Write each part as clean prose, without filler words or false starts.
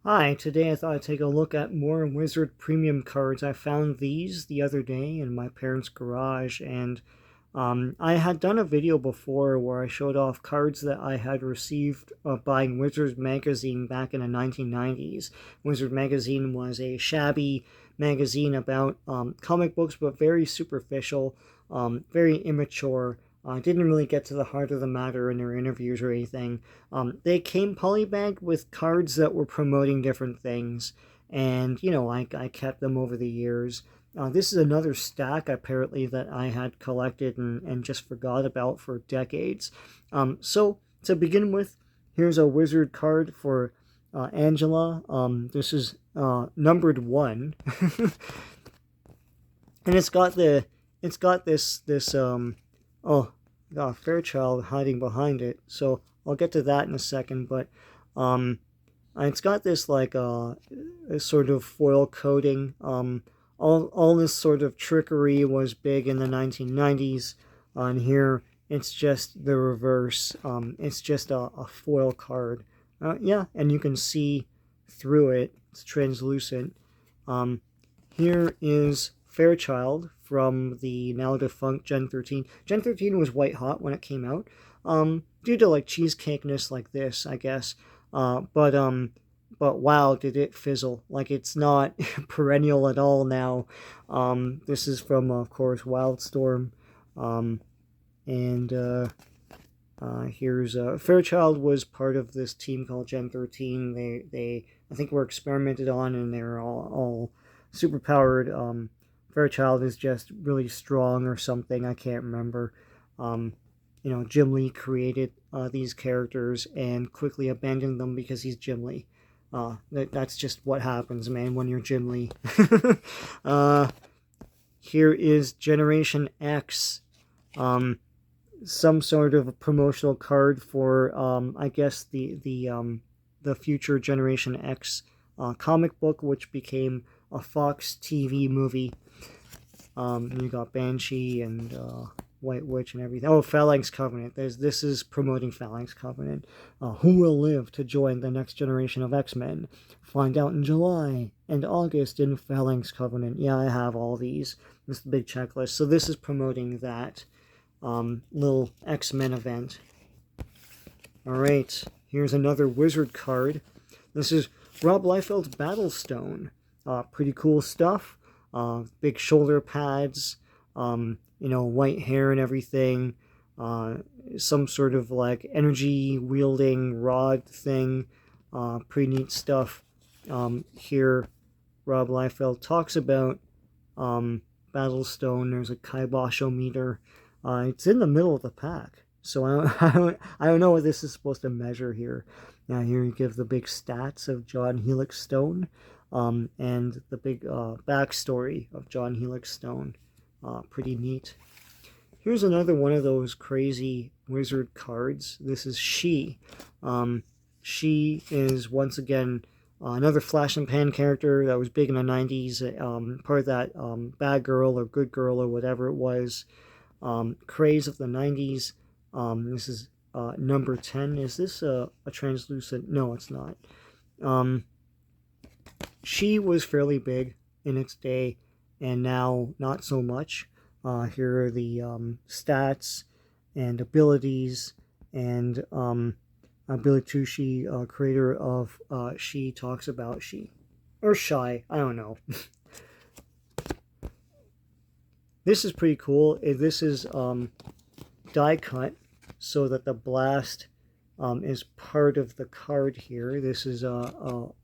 Hi, today I thought I'd take a look at more Wizard Premium cards. I found these the other day in my parents' garage, and I had done a video before where I showed off cards that I had received buying Wizard Magazine back in the 1990s. Wizard Magazine was a shabby magazine about comic books, but very superficial, very immature. Didn't really get to the heart of the matter in their interviews or anything. They came polybagged with cards that were promoting different things, and I kept them over the years. This is another stack apparently that I had collected and just forgot about for decades. So to begin with, here's a wizard card for Angela. This is numbered 1, and it's got this oh, Fairchild hiding behind it. So I'll get to that in a second, but it's got this like a sort of foil coating. All this sort of trickery was big in the 1990s. On here, it's just the reverse. It's just a foil card. Yeah, and you can see through it. It's translucent. Here is Fairchild from the now defunct Gen 13. Gen 13 was white hot when it came out, due to like cheesecakeness like this, I guess. But wow, did it fizzle. Like, it's not perennial at all now. This is from, of course, Wildstorm. And here's Fairchild was part of this team called Gen 13. They I think were experimented on, and they're all super powered. Fairchild is just really strong or something. I can't remember. Jim Lee created these characters and quickly abandoned them because he's Jim Lee. That's just what happens, man, when you're Jim Lee. Here is Generation X. Some sort of a promotional card for, I guess, the future Generation X comic book, which became a Fox TV movie. You got Banshee and White Witch and everything. Oh, Phalanx Covenant. This is promoting Phalanx Covenant. Who will live to join the next generation of X-Men? Find out in July and August in Phalanx Covenant. Yeah, I have all these. This is the big checklist. So this is promoting that little X-Men event. Alright, here's another wizard card. This is Rob Liefeld's Battlestone. Pretty cool stuff. Big shoulder pads, white hair and everything, some sort of like energy wielding rod thing, pretty neat stuff. Here, Rob Liefeld talks about Battlestone. There's a kiboshometer. It's in the middle of the pack, so I don't know what this is supposed to measure here. Now here you give the big stats of John Helix Stone. And the big backstory of John Helix Stone. Pretty neat. Here's another one of those crazy wizard cards. This is She. She is, once again, another Flash and Pan character that was big in the 90s. Part of that Bad Girl or Good Girl or whatever it was. Craze of the 90s. This is number 10. Is this a translucent? No, it's not. She was fairly big in its day, and now not so much. Here are the stats and abilities, and Billy Tucci, creator of She, talks about She. Or Shy, I don't know. This is pretty cool. This is die cut so that the blast is part of the card here. This is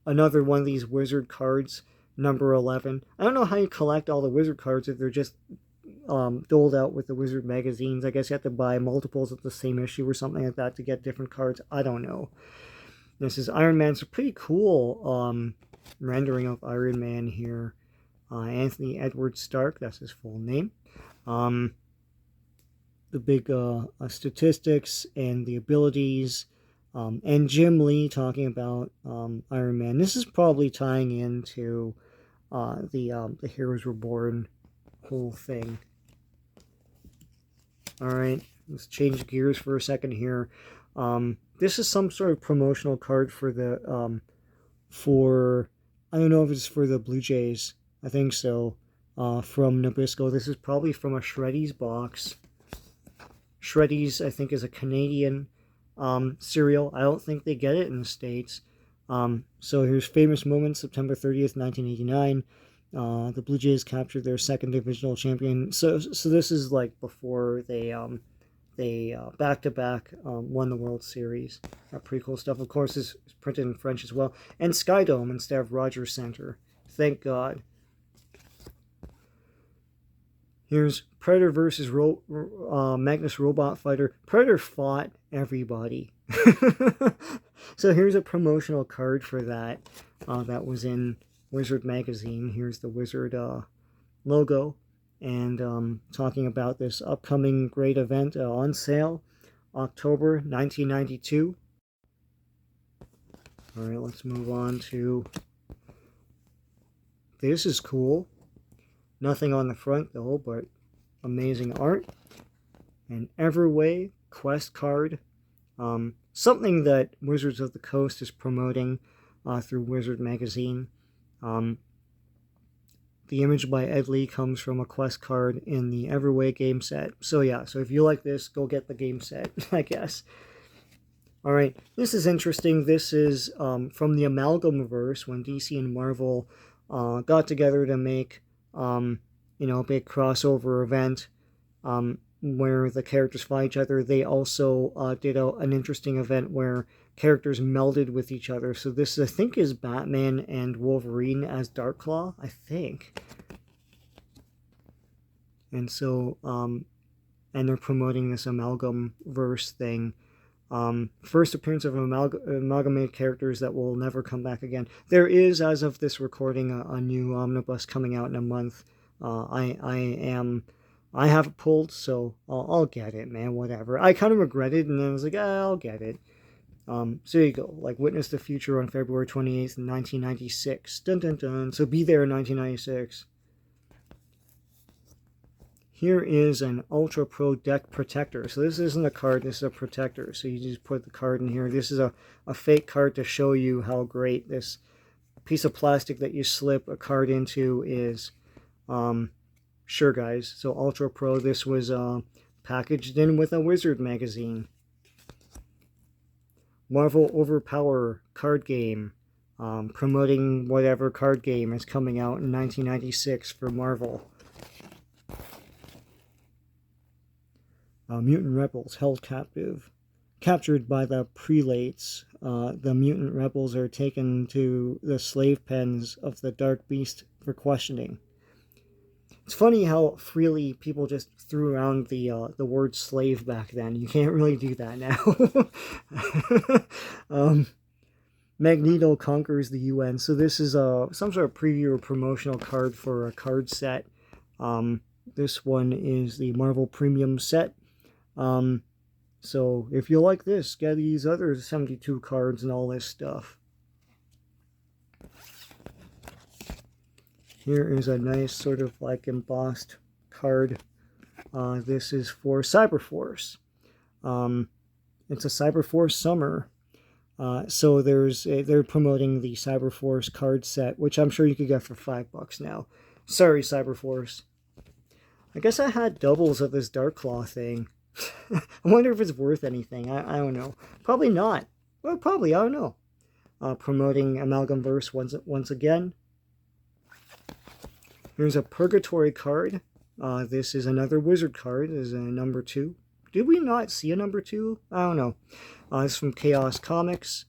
another one of these wizard cards, number 11. I don't know how you collect all the wizard cards if they're just doled out with the wizard magazines. I guess you have to buy multiples of the same issue or something like that to get different cards. I don't know. This is Iron Man. It's a pretty cool rendering of Iron Man here. Anthony Edward Stark, that's his full name. The big statistics and the abilities, and Jim Lee talking about Iron Man. This is probably tying into the Heroes Reborn whole thing. Alright, let's change gears for a second here. This is some sort of promotional card for the for, I don't know if it's for the Blue Jays. I think so. From Nabisco. This is probably from a Shreddies box. Shreddies, I think, is a Canadian cereal. I don't think they get it in the States. So here's famous moments, September 30th, 1989. The Blue Jays captured their second divisional champion. So this is like before they back-to-back won the World Series. Pretty cool stuff. Of course, this is printed in French as well. And Skydome instead of Rogers Center. Thank God. Here's Predator versus Magnus Robot Fighter. Predator fought everybody. So here's a promotional card for that. That was in Wizard magazine. Here's the Wizard logo. And talking about this upcoming great event on sale, October 1992. All right, let's move on to... This is cool. Nothing on the front though, but amazing art. An Everway quest card. Something that Wizards of the Coast is promoting through Wizard magazine. The image by Ed Lee comes from a quest card in the Everway game set. So yeah, so if you like this, go get the game set, I guess. Alright, this is interesting. This is from the Amalgam verse, when DC and Marvel got together to make a big crossover event where the characters fight each other. They also did an interesting event where characters melded with each other. So this, I think, is Batman and Wolverine as Darkclaw, I think. And so, and they're promoting this Amalgam verse thing. First appearance of amalgamated characters that will never come back again. There is, as of this recording, a new omnibus coming out in a month. I have it pulled, so I'll get it, man, whatever. I kind of regret it, and then I was like, I'll get it. So there you go. Like, witness the future on February 28th, 1996. Dun dun dun. So be there in 1996. Here is an Ultra Pro deck protector. So this isn't a card, this is a protector. So you just put the card in here. This is a fake card to show you how great this piece of plastic that you slip a card into is. Sure, guys. So Ultra Pro, this was packaged in with a Wizard magazine. Marvel Overpower card game. Promoting whatever card game is coming out in 1996 for Marvel. Mutant rebels held captive. Captured by the prelates, the mutant rebels are taken to the slave pens of the Dark Beast for questioning. It's funny how freely people just threw around the word slave back then. You can't really do that now. Magnto Conquers the U.N. So this is some sort of preview or promotional card for a card set. This one is the Marvel Premium set. So if you like this, get these other 72 cards and all this stuff. Here is a nice sort of like embossed card. This is for Cyberforce. It's a Cyberforce Summer. So they're promoting the Cyberforce card set, which I'm sure you could get for $5 now. Sorry, Cyberforce. I guess I had doubles of this Darkclaw thing. I wonder if it's worth anything. I don't know. Probably not. Well, probably. I don't know. Promoting Amalgamverse once again. Here's a Purgatory card. This is another Wizard card. This is a number 2. Did we not see a number 2? I don't know. It's from Chaos Comics.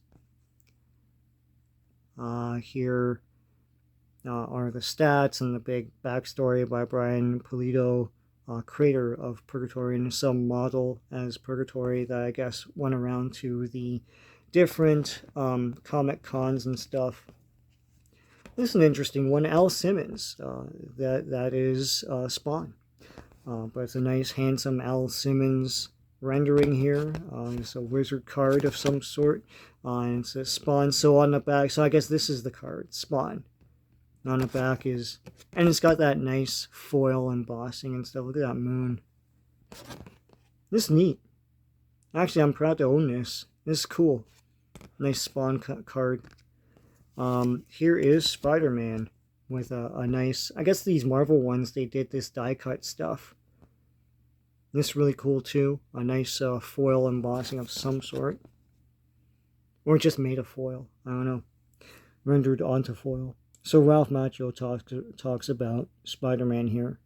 Here are the stats and the big backstory by Brian Pulido, creator of Purgatory, and some model as Purgatory that I guess went around to the different comic cons and stuff. This is an interesting one. Al Simmons. That is Spawn. But it's a nice, handsome Al Simmons rendering here. It's a Wizard card of some sort. And it says Spawn. So on the back, so I guess this is the card, Spawn. On the back is, and it's got that nice foil embossing and stuff. Look at that moon. This is neat. Actually, I'm proud to own this. This is cool. Nice Spawn card. Here is Spider-Man with a nice, I guess these Marvel ones, they did this die cut stuff. This is really cool too. A nice foil embossing of some sort. Or just made of foil. I don't know. Rendered onto foil. So Ralph Macchio talks about Spider-Man here.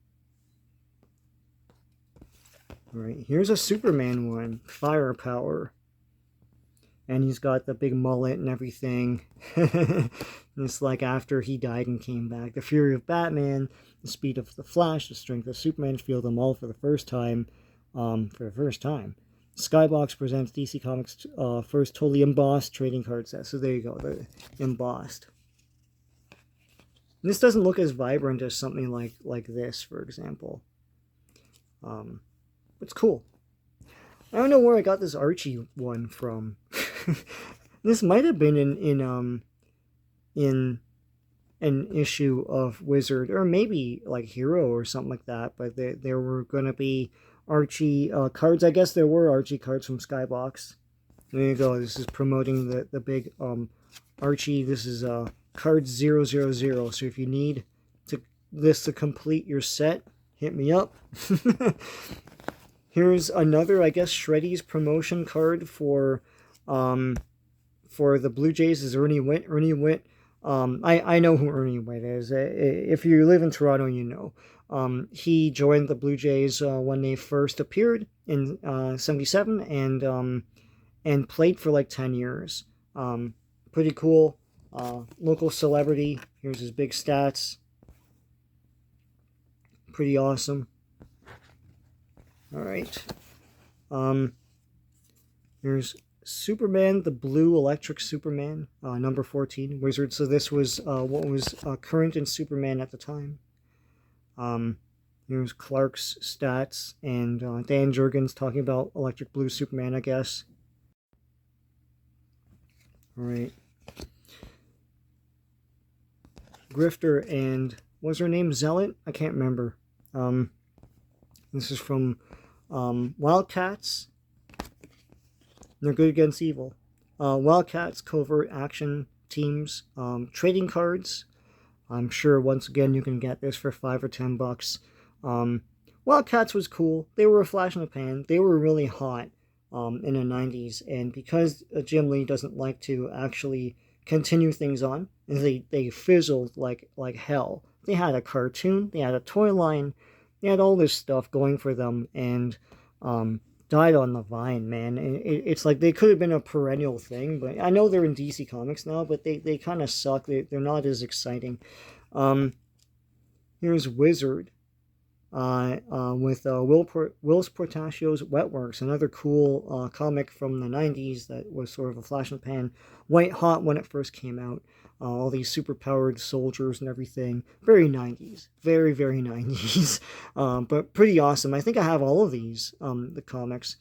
Alright, here's a Superman one. Firepower. And he's got the big mullet and everything. It's like after he died and came back. The fury of Batman, the speed of the Flash, the strength of Superman, feel them all for the first time. Skybox presents DC Comics' first totally embossed trading card set. So there you go, the embossed. And this doesn't look as vibrant as something like this, for example. It's cool. I don't know where I got this Archie one from. This might have been in an issue of Wizard, or maybe like Hero or something like that. But there were going to be Archie cards. I guess there were Archie cards from Skybox. There you go. This is promoting the big Archie. This is card 000. So if you need this to complete your set, hit me up. Here's another, I guess, Shreddy's promotion card for the Blue Jays. Is Ernie Whitt. Ernie Whitt. I know who Ernie Whitt is. If you live in Toronto, you know. He joined the Blue Jays when they first appeared in '77 and played for like 10 years. Pretty cool. Local celebrity. Here's his big stats. Pretty awesome. All right. Here's Superman, the blue electric Superman, number 14, Wizard. So this was what was current in Superman at the time. Here's Clark's stats, and Dan Jurgens talking about electric blue Superman, I guess. All right. Grifter and, what's her name? Zealot? I can't remember. This is from WildCATS. They're good against evil. WildCATS covert action teams. Trading cards. I'm sure once again you can get this for $5 or $10. WildCATS was cool. They were a flash in the pan. They were really hot in the 90s. And because Jim Lee doesn't like to actually continue things on, they fizzled like hell. They had a cartoon. They had a toy line. They had all this stuff going for them, and died on the vine, man. It's like they could have been a perennial thing, but I know they're in DC Comics now, but they kind of suck. They're not as exciting. Here's Wizard with Wills Portacio's Wetworks, another cool comic from the 90s that was sort of a flash in the pan, white hot when it first came out. All these super-powered soldiers and everything. Very 90s. Very, very 90s. But pretty awesome. I think I have all of these, the comics.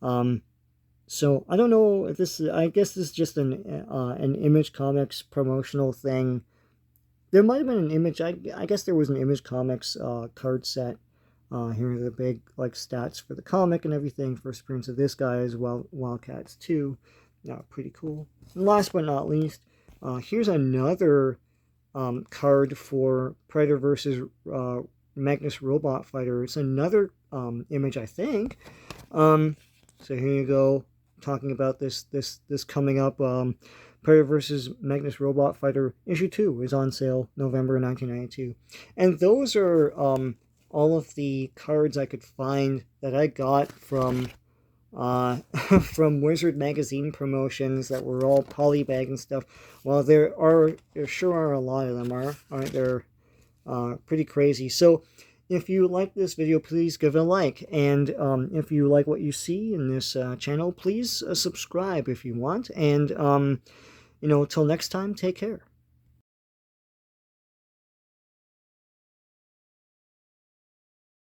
So, I don't know if this is... I guess this is just an Image Comics promotional thing. There might have been an Image... I guess there was an Image Comics card set. Here are the big stats for the comic and everything. First appearance of this guy as well. WildCATS 2. Pretty cool. And last but not least... here's another card for Predator versus Magnus Robot Fighter. It's another image, I think. So here you go, talking about this coming up. Predator versus Magnus Robot Fighter issue 2 is on sale November 1992, and those are all of the cards I could find that I got from Wizard magazine promotions that were all polybag and stuff. Well, there sure are a lot of them, aren't there? Pretty crazy. So if you like this video, please give it a like, and if you like what you see in this channel, please subscribe if you want, and till next time, take care.